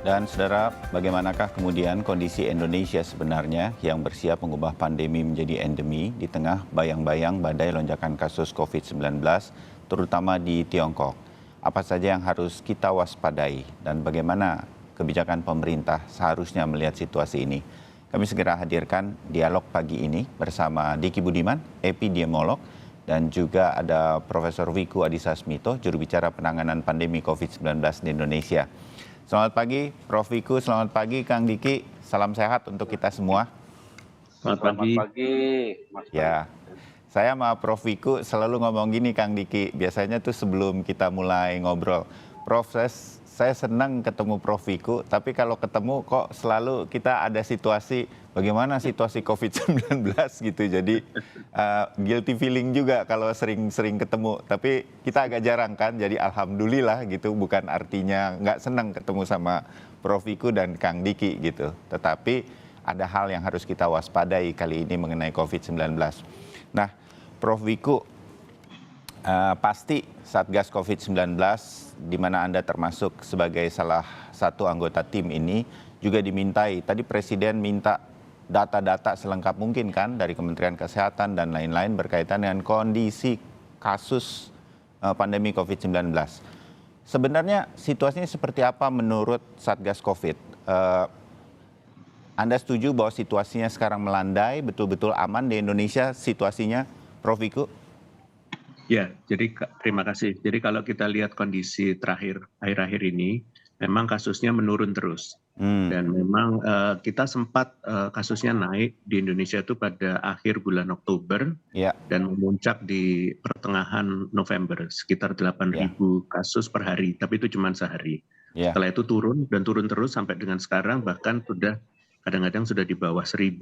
Dan saudara, bagaimanakah kemudian kondisi Indonesia sebenarnya yang bersiap mengubah pandemi menjadi endemi di tengah bayang-bayang badai lonjakan kasus COVID-19, terutama di Tiongkok? Apa saja yang harus kita waspadai dan bagaimana kebijakan pemerintah seharusnya melihat situasi ini? Kami segera hadirkan dialog pagi ini bersama Diki Budiman, epidemiolog, dan juga ada Profesor Wiku Adhisa Smito, juru bicara penanganan pandemi COVID-19 di Indonesia. Selamat pagi, Prof. Wiku. Selamat pagi, Kang Diki. Salam sehat untuk kita semua. Selamat pagi, Mas Bayu. Ya, saya sama Prof. Wiku selalu ngomong gini, Kang Diki. Biasanya tuh sebelum kita mulai ngobrol, Prof, saya senang ketemu Prof. Wiku, tapi kalau ketemu kok selalu kita ada situasi, bagaimana situasi COVID-19 gitu. Jadi guilty feeling juga kalau sering-sering ketemu. Tapi kita agak jarang kan, jadi alhamdulillah gitu. Bukan artinya nggak senang ketemu sama Prof. Wiku dan Kang Diki gitu. Tetapi ada hal yang harus kita waspadai kali ini mengenai COVID-19. Nah, Prof. Wiku, pasti Satgas COVID-19, di mana Anda termasuk sebagai salah satu anggota tim ini, juga dimintai. Tadi Presiden minta data-data selengkap mungkin kan dari Kementerian Kesehatan dan lain-lain berkaitan dengan kondisi kasus pandemi COVID-19. Sebenarnya situasinya seperti apa menurut Satgas COVID? Anda setuju bahwa situasinya sekarang melandai, betul-betul aman di Indonesia situasinya, Prof. Wiku? Ya, jadi terima kasih. Jadi kalau kita lihat kondisi terakhir akhir-akhir ini, memang kasusnya menurun terus. Dan memang kita sempat kasusnya naik di Indonesia itu pada akhir bulan Oktober Ya, dan memuncak di pertengahan November, sekitar 8.000 kasus per hari, tapi itu cuma sehari. ya. Setelah itu turun dan turun terus sampai dengan sekarang, bahkan sudah kadang-kadang sudah di bawah 1.000.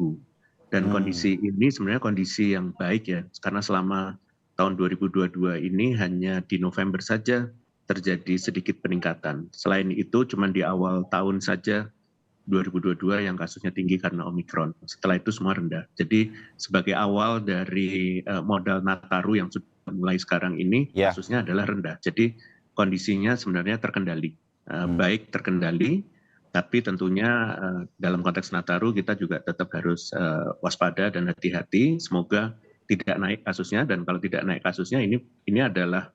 Dan kondisi ini sebenarnya kondisi yang baik ya, karena selama tahun 2022 ini hanya di November saja terjadi sedikit peningkatan. Selain itu cuma di awal tahun saja 2022 yang kasusnya tinggi karena Omikron. Setelah itu semua rendah. Jadi sebagai awal dari modal Nataru yang sudah mulai sekarang ini, Ya. kasusnya adalah rendah. Jadi kondisinya sebenarnya terkendali. Baik terkendali, tapi tentunya dalam konteks Nataru kita juga tetap harus waspada dan hati-hati. Semoga tidak naik kasusnya, dan kalau tidak naik kasusnya ini adalah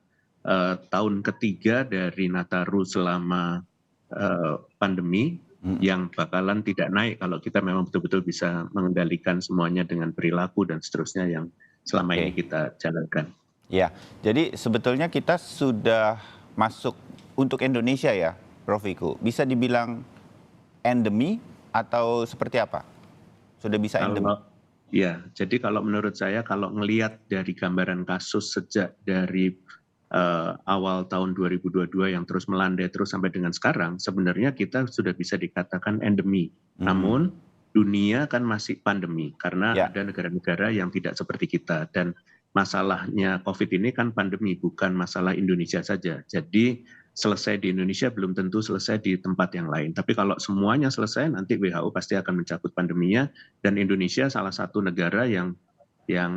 tahun ketiga dari Nataru selama pandemi yang bakalan tidak naik kalau kita memang betul-betul bisa mengendalikan semuanya dengan perilaku dan seterusnya yang selama ini kita jalankan. Ya, jadi sebetulnya kita sudah masuk untuk Indonesia ya, Prof. Wiku. Bisa dibilang endemi atau seperti apa? Sudah bisa endemi? Ya, jadi kalau menurut saya kalau ngelihat dari gambaran kasus sejak dari awal tahun 2022 yang terus melandai terus sampai dengan sekarang, sebenarnya kita sudah bisa dikatakan endemi. Namun dunia kan masih pandemi karena ada negara-negara yang tidak seperti kita, dan masalahnya COVID ini kan pandemi, bukan masalah Indonesia saja. Jadi selesai di Indonesia belum tentu selesai di tempat yang lain. Tapi kalau semuanya selesai, nanti WHO pasti akan mencabut pandeminya, dan Indonesia salah satu negara yang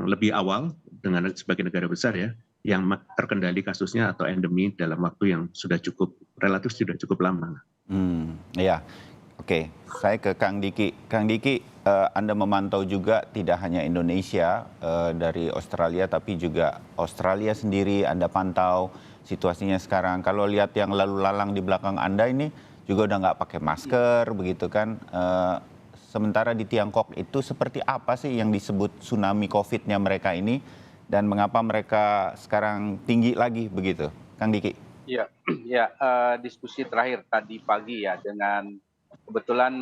lebih awal dengan sebagai negara besar ya, yang terkendali kasusnya atau endemi dalam waktu yang sudah relatif sudah cukup lama. Ya, oke. Saya ke Kang Diki. Kang Diki, Anda memantau juga tidak hanya Indonesia dari Australia, tapi juga Australia sendiri Anda pantau situasinya sekarang. Kalau lihat yang lalu lalang di belakang Anda ini juga udah nggak pakai masker, begitu kan. Sementara di Tiongkok itu seperti apa sih yang disebut tsunami COVID-nya mereka ini, dan mengapa mereka sekarang tinggi lagi begitu, Kang Diki? Ya, ya, diskusi terakhir tadi pagi ya dengan kebetulan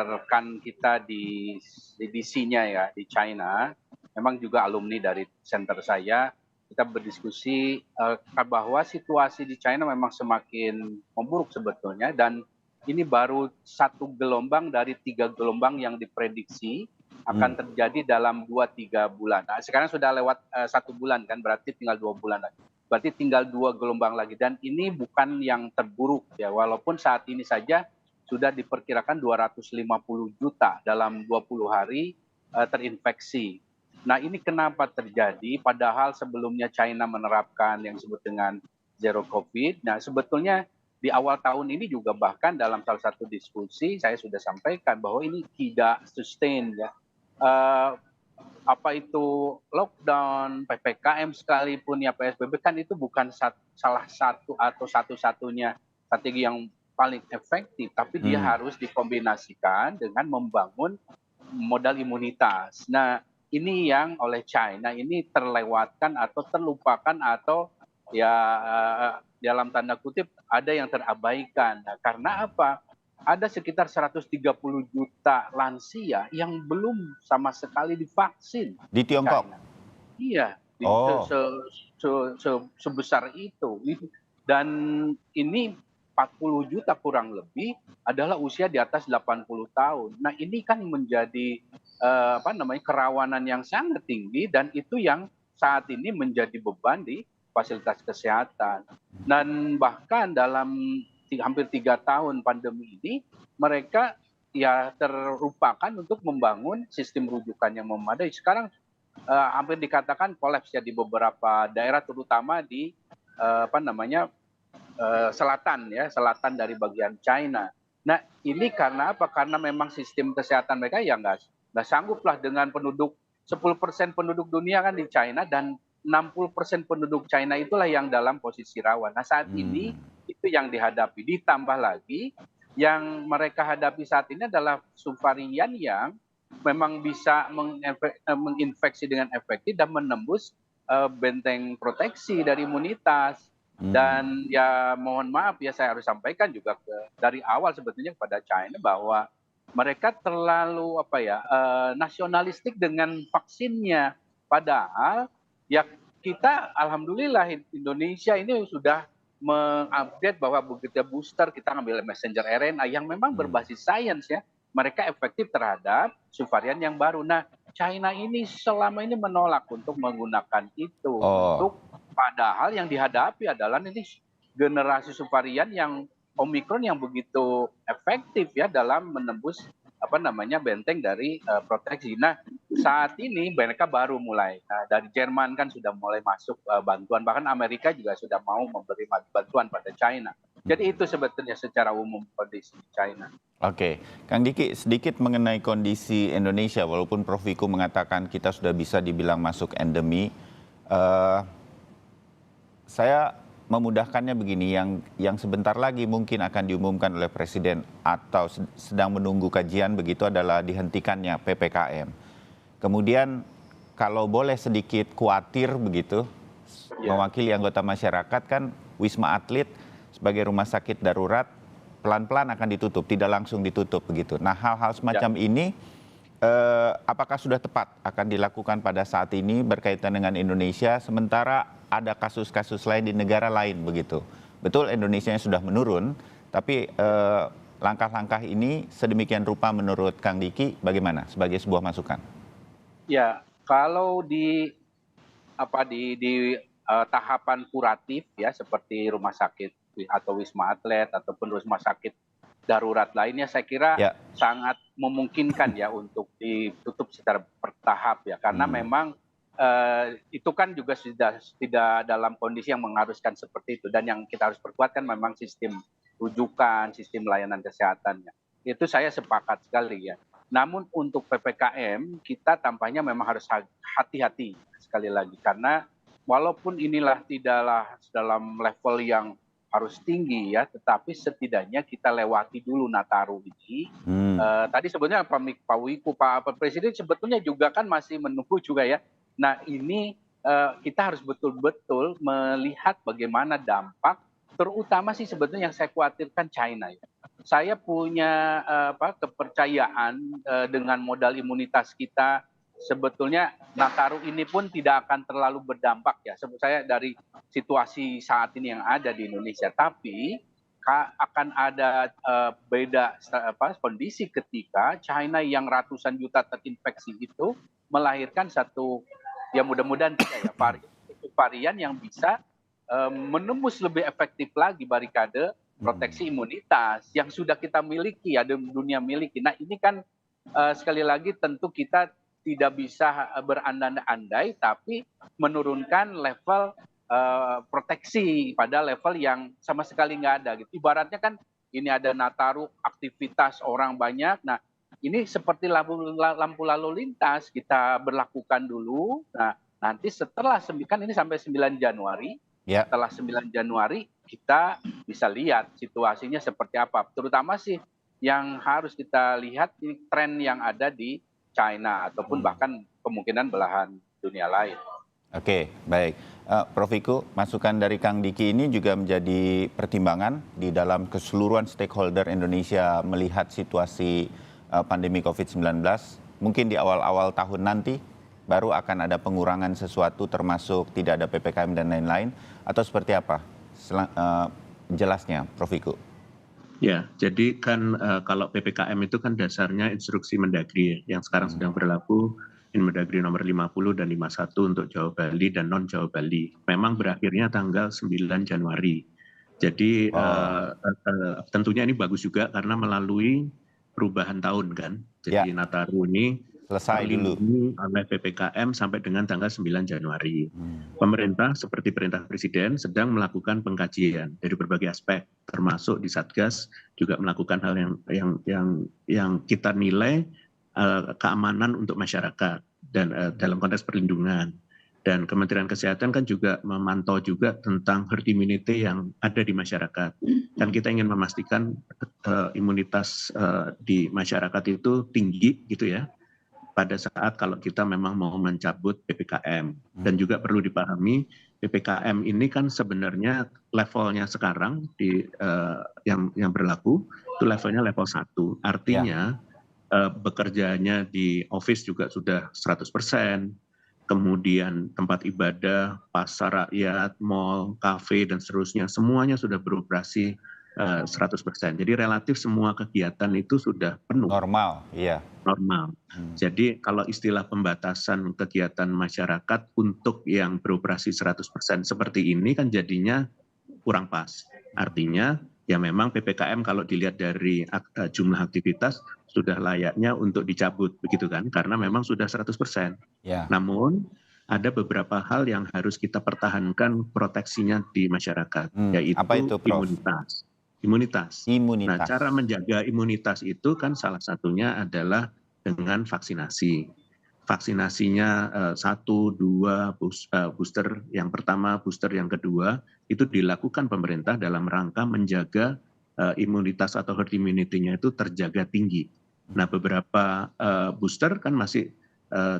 rekan kita di DC-nya ya di China, memang juga alumni dari center saya. Kita berdiskusi bahwa situasi di China memang semakin memburuk sebetulnya, dan ini baru satu gelombang dari 3 gelombang yang diprediksi akan terjadi dalam 2-3 bulan. Nah, sekarang sudah lewat 1 bulan kan, berarti tinggal 2 bulan lagi. Berarti tinggal 2 gelombang lagi, dan ini bukan yang terburuk ya, walaupun saat ini saja sudah diperkirakan 250 juta dalam 20 hari terinfeksi. Nah, ini kenapa terjadi padahal sebelumnya China menerapkan yang disebut dengan zero covid. Nah, sebetulnya di awal tahun ini juga bahkan dalam salah satu diskusi saya sudah sampaikan bahwa ini tidak sustain ya. Eh, apa itu lockdown, PPKM sekalipun ya PSBB kan itu bukan salah satu atau satu-satunya strategi yang paling efektif, tapi dia Hmm. harus dikombinasikan dengan membangun modal imunitas. Nah, ini yang oleh China ini terlewatkan atau terlupakan atau ya dalam tanda kutip ada yang terabaikan. Nah, karena apa? Ada sekitar 130 juta lansia yang belum sama sekali divaksin Di di Tiongkok. China. Iya, Oh. sebesar itu. Dan ini 40 juta kurang lebih adalah usia di atas 80 tahun. Nah, ini kan menjadi kerawanan yang sangat tinggi dan itu yang saat ini menjadi beban di fasilitas kesehatan. Dan bahkan dalam hampir 3 tahun pandemi ini, mereka ya terlupakan untuk membangun sistem rujukan yang memadai. Sekarang hampir dikatakan kolaps ya di beberapa daerah, terutama di selatan ya, selatan dari bagian China. Nah, ini karena apa? Karena memang sistem kesehatan mereka ya nggak sanggup lah dengan penduduk 10% penduduk dunia kan di China, dan 60% penduduk China itulah yang dalam posisi rawan. Nah, saat ini itu yang dihadapi. Ditambah lagi yang mereka hadapi saat ini adalah subvarian yang memang bisa menginfeksi dengan efektif dan menembus benteng proteksi dari imunitas. Dan ya mohon maaf ya saya harus sampaikan juga dari awal sebetulnya kepada China bahwa mereka terlalu nasionalistik dengan vaksinnya. Padahal ya kita alhamdulillah Indonesia ini sudah mengupdate bahwa begitu booster kita ngambil messenger RNA yang memang berbasis sains ya. Mereka efektif terhadap subvarian yang baru. Nah, China ini selama ini menolak untuk menggunakan itu. Oh. Padahal yang dihadapi adalah ini generasi subvarian yang Omikron yang begitu efektif ya dalam menembus benteng dari proteksi. Nah, saat ini mereka baru mulai. Nah, dari Jerman kan sudah mulai masuk bantuan, bahkan Amerika juga sudah mau memberi bantuan pada China. Jadi itu sebetulnya secara umum kondisi China. Oke, Kang Diki, sedikit mengenai kondisi Indonesia, walaupun Prof. Wiku mengatakan kita sudah bisa dibilang masuk endemi, saya memudahkannya begini, yang sebentar lagi mungkin akan diumumkan oleh Presiden atau sedang menunggu kajian begitu adalah dihentikannya PPKM. Kemudian kalau boleh sedikit khawatir begitu, mewakili anggota masyarakat kan Wisma Atlet sebagai rumah sakit darurat pelan-pelan akan ditutup, tidak langsung ditutup begitu. Nah, hal-hal semacam ini apakah sudah tepat akan dilakukan pada saat ini berkaitan dengan Indonesia, sementara ada kasus-kasus lain di negara lain begitu. Betul Indonesia sudah menurun, tapi langkah-langkah ini sedemikian rupa menurut Kang Diki bagaimana sebagai sebuah masukan? Ya, kalau di tahapan kuratif ya seperti rumah sakit atau Wisma Atlet ataupun rumah sakit darurat lainnya, saya kira sangat memungkinkan ya untuk ditutup secara bertahap ya, karena memang itu kan juga sudah tidak dalam kondisi yang mengharuskan seperti itu, dan yang kita harus perkuat kan memang sistem rujukan, sistem layanan kesehatannya. Itu saya sepakat sekali ya. Namun untuk PPKM kita tampaknya memang harus hati-hati sekali lagi, karena walaupun inilah tidaklah dalam level yang harus tinggi ya, tetapi setidaknya kita lewati dulu Nataru ini. Tadi sebetulnya Pak Wiku, Pak Presiden sebetulnya juga kan masih menunggu juga ya. Nah ini kita harus betul-betul melihat bagaimana dampak, terutama sih sebetulnya yang saya khawatirkan China ya. Saya punya kepercayaan dengan modal imunitas kita. Sebetulnya Nataru ini pun tidak akan terlalu berdampak ya, sebut saya dari situasi saat ini yang ada di Indonesia. Tapi akan ada beda kondisi ketika China yang ratusan juta terinfeksi itu melahirkan satu, ya mudah-mudahan tidak ya, varian yang bisa menembus lebih efektif lagi barikade proteksi imunitas yang sudah kita miliki ya, dunia miliki. Nah ini kan sekali lagi tentu kita tidak bisa berandai-andai, tapi menurunkan level proteksi pada level yang sama sekali nggak ada gitu. Ibaratnya kan ini ada Nataru, aktivitas orang banyak. Nah, ini seperti lampu lalu lintas kita berlakukan dulu. Nah, nanti setelah kan ini sampai 9 Januari, Ya, setelah 9 Januari kita bisa lihat situasinya seperti apa. Terutama sih yang harus kita lihat ini tren yang ada di China ataupun bahkan kemungkinan belahan dunia lain. oke, baik. Prof. Wiku, masukan dari Kang Diki ini juga menjadi pertimbangan di dalam keseluruhan stakeholder Indonesia melihat situasi pandemi COVID-19. Mungkin di awal-awal tahun nanti baru akan ada pengurangan sesuatu termasuk tidak ada PPKM dan lain-lain, atau seperti apa? Jelasnya, Prof. Wiku. Ya, jadi kan kalau PPKM itu kan dasarnya instruksi Mendagri yang sekarang sedang berlaku, Mendagri nomor 50 dan 51 untuk Jawa Bali dan non Jawa Bali. Memang berakhirnya tanggal 9 Januari. Jadi tentunya ini bagus juga karena melalui perubahan tahun kan. Jadi Nataru ini selesai dulu oleh PPKM sampai dengan tanggal 9 Januari. Pemerintah seperti perintah Presiden sedang melakukan pengkajian dari berbagai aspek, termasuk di Satgas juga melakukan hal yang kita nilai keamanan untuk masyarakat dan dalam konteks perlindungan. Dan Kementerian Kesehatan kan juga memantau juga tentang herd immunity yang ada di masyarakat. Dan kita ingin memastikan imunitas di masyarakat itu tinggi gitu ya, pada saat kalau kita memang mau mencabut PPKM. Dan juga perlu dipahami PPKM ini kan sebenarnya levelnya sekarang yang berlaku itu levelnya level 1. Artinya bekerjanya di office juga sudah 100%, kemudian tempat ibadah, pasar rakyat, mal, kafe dan seterusnya semuanya sudah beroperasi 100%. Jadi relatif semua kegiatan itu sudah penuh. Normal, iya. Normal. Jadi kalau istilah pembatasan kegiatan masyarakat untuk yang beroperasi 100% seperti ini kan jadinya kurang pas. Artinya ya memang PPKM kalau dilihat dari jumlah aktivitas sudah layaknya untuk dicabut begitu kan, karena memang sudah 100%. Ya. Namun ada beberapa hal yang harus kita pertahankan proteksinya di masyarakat, yaitu apa itu, Prof? Imunitas. Imunitas. Nah, cara menjaga imunitas itu kan salah satunya adalah dengan vaksinasi. Vaksinasinya 1, 2 booster yang pertama, booster yang kedua, itu dilakukan pemerintah dalam rangka menjaga imunitas atau herd immunity-nya itu terjaga tinggi. Nah, beberapa booster kan masih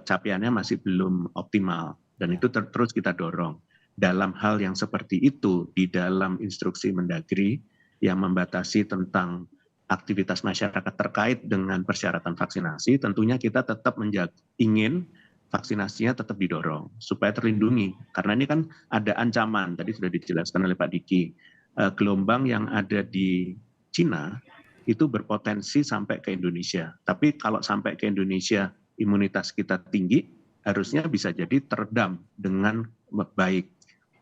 capaiannya masih belum optimal dan itu terus kita dorong. Dalam hal yang seperti itu di dalam instruksi Mendagri yang membatasi tentang aktivitas masyarakat terkait dengan persyaratan vaksinasi, tentunya kita tetap ingin vaksinasinya tetap didorong supaya terlindungi. Karena ini kan ada ancaman, tadi sudah dijelaskan oleh Pak Diki, gelombang yang ada di Cina itu berpotensi sampai ke Indonesia. Tapi kalau sampai ke Indonesia imunitas kita tinggi, harusnya bisa jadi teredam dengan baik.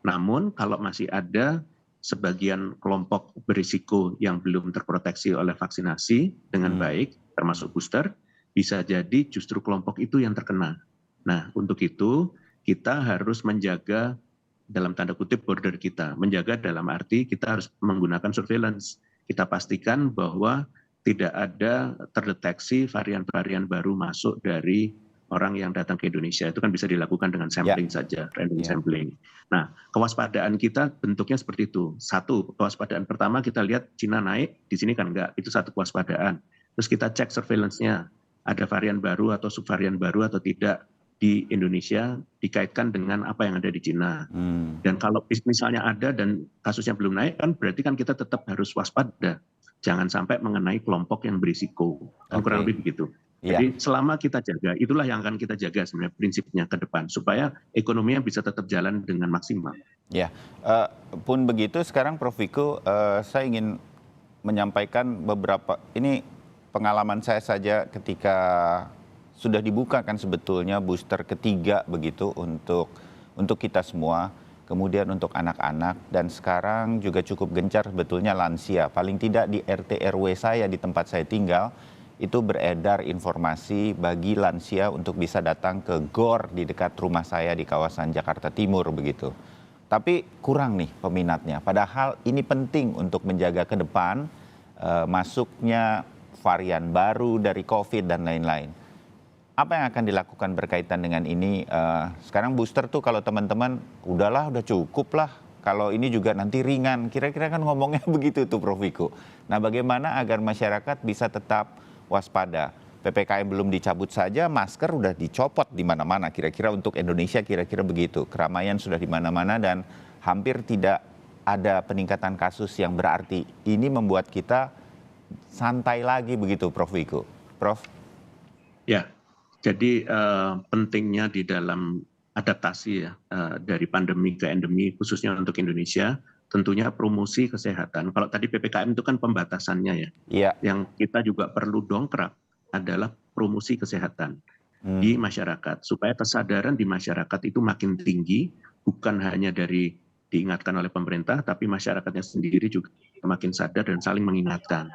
Namun kalau masih ada sebagian kelompok berisiko yang belum terproteksi oleh vaksinasi dengan baik, termasuk booster, bisa jadi justru kelompok itu yang terkena. Nah, untuk itu kita harus menjaga dalam tanda kutip border kita. Menjaga dalam arti kita harus menggunakan surveillance. Kita pastikan bahwa tidak ada terdeteksi varian-varian baru masuk dari orang yang datang ke Indonesia. Itu kan bisa dilakukan dengan sampling saja, random sampling. Nah, kewaspadaan kita bentuknya seperti itu. Satu, kewaspadaan pertama kita lihat Cina naik, di sini kan enggak. Itu satu kewaspadaan. Terus kita cek surveillance-nya. Ada varian baru atau subvarian baru atau tidak di Indonesia dikaitkan dengan apa yang ada di Cina. Dan kalau misalnya ada dan kasusnya belum naik, kan berarti kan kita tetap harus waspada. Jangan sampai mengenai kelompok yang berisiko. Kan kurang lebih begitu. Jadi selama kita jaga, itulah yang akan kita jaga sebenarnya prinsipnya ke depan. Supaya ekonominya bisa tetap jalan dengan maksimal. Ya, pun begitu sekarang Prof. Wiku, saya ingin menyampaikan beberapa, ini pengalaman saya saja ketika sudah dibuka kan sebetulnya booster ketiga begitu untuk kita semua. Kemudian untuk anak-anak dan sekarang juga cukup gencar sebetulnya lansia. Paling tidak di RT RW saya di tempat saya tinggal, itu beredar informasi bagi lansia untuk bisa datang ke GOR di dekat rumah saya di kawasan Jakarta Timur begitu. tapi kurang nih peminatnya. Padahal ini penting untuk menjaga ke depan masuknya varian baru dari COVID dan lain-lain. Apa yang akan dilakukan berkaitan dengan ini? Sekarang booster tuh kalau teman-teman udahlah, udah cukup lah. Kalau ini juga nanti ringan, kira-kira kan ngomongnya begitu tuh Prof. Wiku. Nah bagaimana agar masyarakat bisa tetap waspada? PPKM belum dicabut saja, masker udah dicopot di mana-mana. Kira-kira untuk Indonesia kira-kira begitu. Keramaian sudah di mana-mana dan hampir tidak ada peningkatan kasus yang berarti. Ini membuat kita santai lagi begitu Prof. Wiku. Prof? Ya, jadi pentingnya di dalam adaptasi ya dari pandemi ke endemi khususnya untuk Indonesia, tentunya promosi kesehatan. Kalau tadi PPKM itu kan pembatasannya ya. Iya. Yang kita juga perlu dongkrak adalah promosi kesehatan di masyarakat supaya kesadaran di masyarakat itu makin tinggi, bukan hanya dari diingatkan oleh pemerintah, tapi masyarakatnya sendiri juga makin sadar dan saling mengingatkan.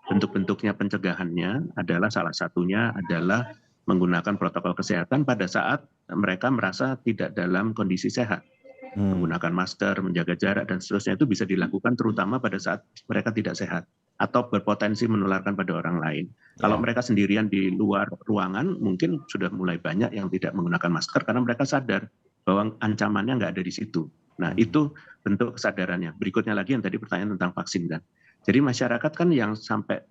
Bentuk-bentuknya pencegahannya adalah salah satunya adalah menggunakan protokol kesehatan pada saat mereka merasa tidak dalam kondisi sehat. Menggunakan masker, menjaga jarak, dan seterusnya itu bisa dilakukan terutama pada saat mereka tidak sehat atau berpotensi menularkan pada orang lain. Kalau mereka sendirian di luar ruangan, mungkin sudah mulai banyak yang tidak menggunakan masker karena mereka sadar bahwa ancamannya nggak ada di situ. Nah, itu bentuk kesadarannya. Berikutnya lagi yang tadi pertanyaan tentang vaksin kan. Jadi masyarakat kan yang sampai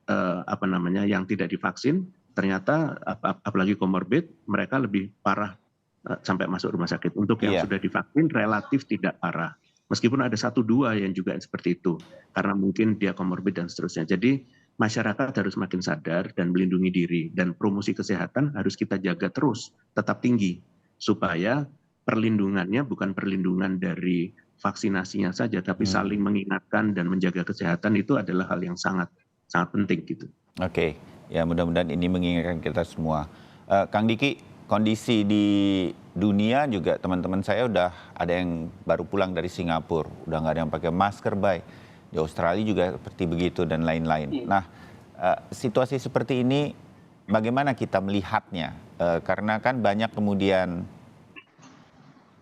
yang tidak divaksin, ternyata apalagi komorbid, mereka lebih parah sampai masuk rumah sakit. Untuk yang sudah divaksin relatif tidak parah. Meskipun ada 1-2 yang juga seperti itu. Karena mungkin dia komorbid dan seterusnya. Jadi masyarakat harus makin sadar dan melindungi diri. Dan promosi kesehatan harus kita jaga terus, tetap tinggi. Supaya perlindungannya bukan perlindungan dari vaksinasinya saja, tapi saling mengingatkan dan menjaga kesehatan itu adalah hal yang sangat penting gitu. Oke, ya mudah-mudahan ini mengingatkan kita semua. Kang Diki, kondisi di dunia juga teman-teman saya udah ada yang baru pulang dari Singapura, udah nggak ada yang pakai masker, di Australia juga seperti begitu dan lain-lain. Nah, situasi seperti ini bagaimana kita melihatnya? Karena kan banyak kemudian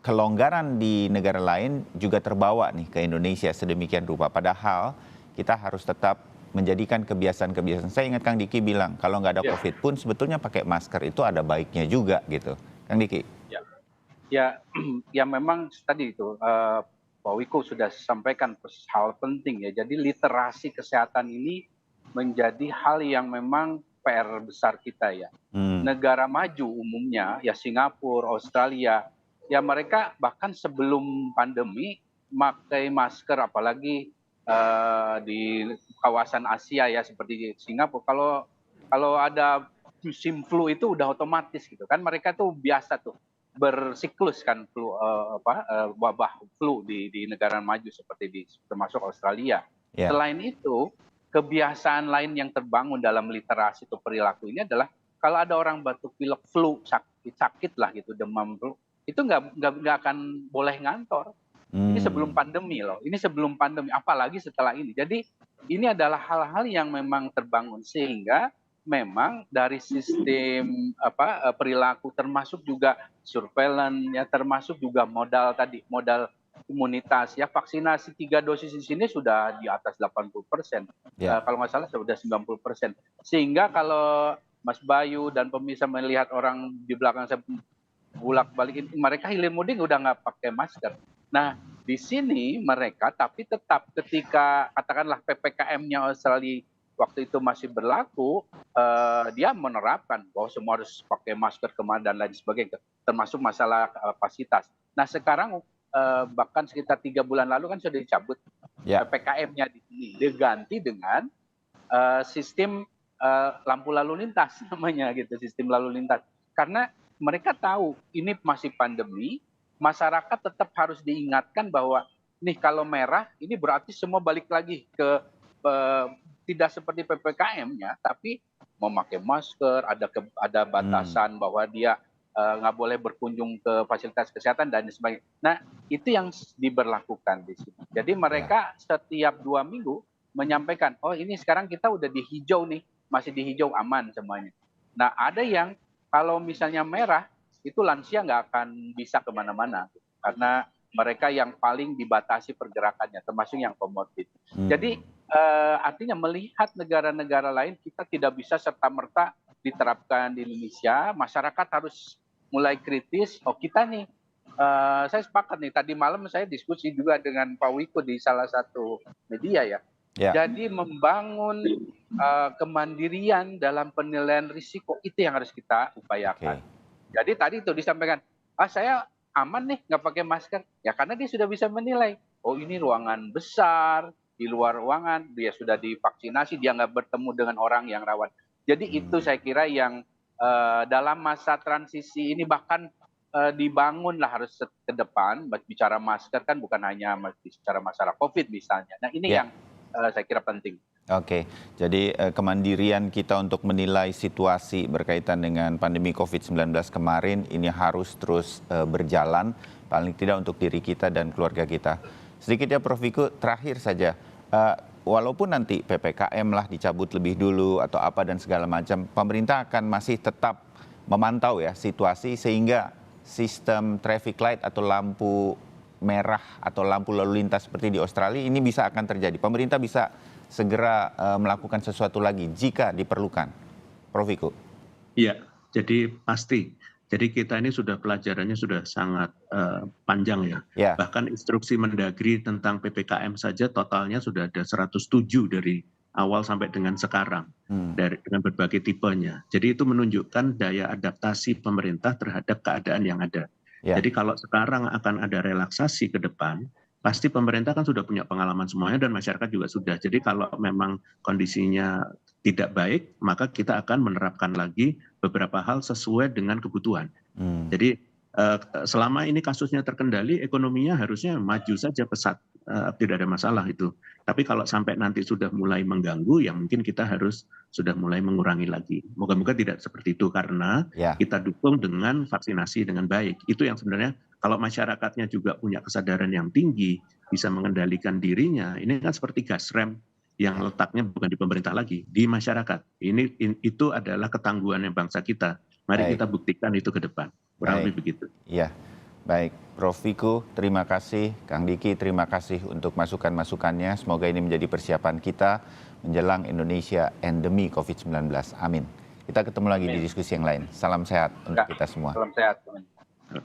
kelonggaran di negara lain juga terbawa nih ke Indonesia sedemikian rupa. Padahal kita harus tetap menjadikan kebiasaan-kebiasaan. Saya ingat Kang Diki bilang, kalau nggak ada COVID pun sebetulnya pakai masker itu ada baiknya juga gitu. Kang Diki. Ya memang tadi itu Pak Wiku sudah sampaikan hal penting ya. Jadi literasi kesehatan ini menjadi hal yang memang PR besar kita ya. Negara maju umumnya ya Singapura, Australia, ya mereka bahkan sebelum pandemi pakai masker, apalagi di kawasan Asia ya seperti di Singapura. Kalau ada musim flu itu udah otomatis gitu kan, mereka tuh biasa tuh bersiklus kan flu wabah flu di negara maju seperti termasuk Australia. Selain itu, kebiasaan lain yang terbangun dalam literasi atau perilaku ini adalah kalau ada orang batuk pilek flu sakit lah gitu, demam flu, itu nggak akan boleh ngantor. Ini sebelum pandemi loh. Ini sebelum pandemi, apalagi setelah ini. Jadi ini adalah hal-hal yang memang terbangun sehingga memang dari sistem perilaku termasuk juga surveillance ya, termasuk juga modal imunitas ya, vaksinasi 3 dosis di sini sudah di atas 80%. Kalau nggak salah sudah 90%. Sehingga kalau Mas Bayu dan pemirsa melihat orang di belakang saya bolak-balik, mereka hilir mudik udah nggak pakai masker. Nah, di sini mereka tapi tetap ketika katakanlah PPKM-nya Australia waktu itu masih berlaku, dia menerapkan bahwa semua harus pakai masker kemana dan lain sebagainya, termasuk masalah kapasitas. Nah, sekarang bahkan sekitar 3 bulan lalu kan sudah dicabut PPKM-nya di sini, diganti dengan sistem lampu lalu lintas namanya gitu, sistem lalu lintas. Karena mereka tahu ini masih pandemi, masyarakat tetap harus diingatkan bahwa nih kalau merah ini berarti semua balik lagi ke tidak seperti PPKM-nya, tapi memakai masker, ada batasan bahwa dia nggak boleh berkunjung ke fasilitas kesehatan dan sebagainya. Nah, itu yang diberlakukan di sini. Jadi mereka setiap 2 minggu menyampaikan, oh ini sekarang kita udah di hijau nih, masih di hijau aman semuanya. Nah, ada yang kalau misalnya merah, itu lansia nggak akan bisa kemana-mana. Karena mereka yang paling dibatasi pergerakannya, termasuk yang komorbid. Jadi artinya melihat negara-negara lain, kita tidak bisa serta-merta diterapkan di Indonesia. Masyarakat harus mulai kritis. Oh kita nih, saya sepakat nih. Tadi malam saya diskusi juga dengan Pak Wiko di salah satu media ya. Ya. Jadi membangun kemandirian dalam penilaian risiko itu yang harus kita upayakan. Jadi tadi itu disampaikan, saya aman nih nggak pakai masker. Ya karena dia sudah bisa menilai. Oh ini ruangan besar, di luar ruangan dia sudah divaksinasi, dia nggak bertemu dengan orang yang rawan. Jadi itu saya kira yang dalam masa transisi ini bahkan dibangunlah harus ke depan. Bicara masker kan bukan hanya bicara masalah COVID misalnya. Nah ini yang saya kira penting. Oke, jadi kemandirian kita untuk menilai situasi berkaitan dengan pandemi COVID-19 kemarin ini harus terus berjalan, paling tidak untuk diri kita dan keluarga kita. Sedikit ya Prof. Wiku, terakhir saja, walaupun nanti PPKM lah dicabut lebih dulu atau apa dan segala macam, pemerintah akan masih tetap memantau ya situasi sehingga sistem traffic light atau lampu merah atau lampu lalu lintas seperti di Australia ini bisa akan terjadi. Pemerintah bisa segera melakukan sesuatu lagi jika diperlukan. Prof. Wiku. Iya, jadi pasti. Jadi kita ini sudah pelajarannya sudah sangat panjang ya. Bahkan instruksi Mendagri tentang PPKM saja totalnya sudah ada 107 dari awal sampai dengan sekarang dengan berbagai tipenya. Jadi itu menunjukkan daya adaptasi pemerintah terhadap keadaan yang ada. Jadi kalau sekarang akan ada relaksasi ke depan, pasti pemerintah kan sudah punya pengalaman semuanya dan masyarakat juga sudah. Jadi kalau memang kondisinya tidak baik, maka kita akan menerapkan lagi beberapa hal sesuai dengan kebutuhan. Jadi selama ini kasusnya terkendali, ekonominya harusnya maju saja pesat, tidak ada masalah itu. Tapi kalau sampai nanti sudah mulai mengganggu, ya mungkin kita harus sudah mulai mengurangi lagi. Moga-moga tidak seperti itu karena kita dukung dengan vaksinasi dengan baik. Itu yang sebenarnya kalau masyarakatnya juga punya kesadaran yang tinggi, bisa mengendalikan dirinya, ini kan seperti gas rem yang letaknya bukan di pemerintah lagi, di masyarakat. Itu adalah ketangguhannya bangsa kita. Mari kita buktikan itu ke depan. Kurang lebih begitu. Iya. Baik, Prof. Wiku, terima kasih. Kang Diki, terima kasih untuk masukan-masukannya. Semoga ini menjadi persiapan kita menjelang Indonesia endemi COVID-19. Amin. Kita ketemu lagi di diskusi yang lain. Salam sehat untuk kita semua. Salam sehat.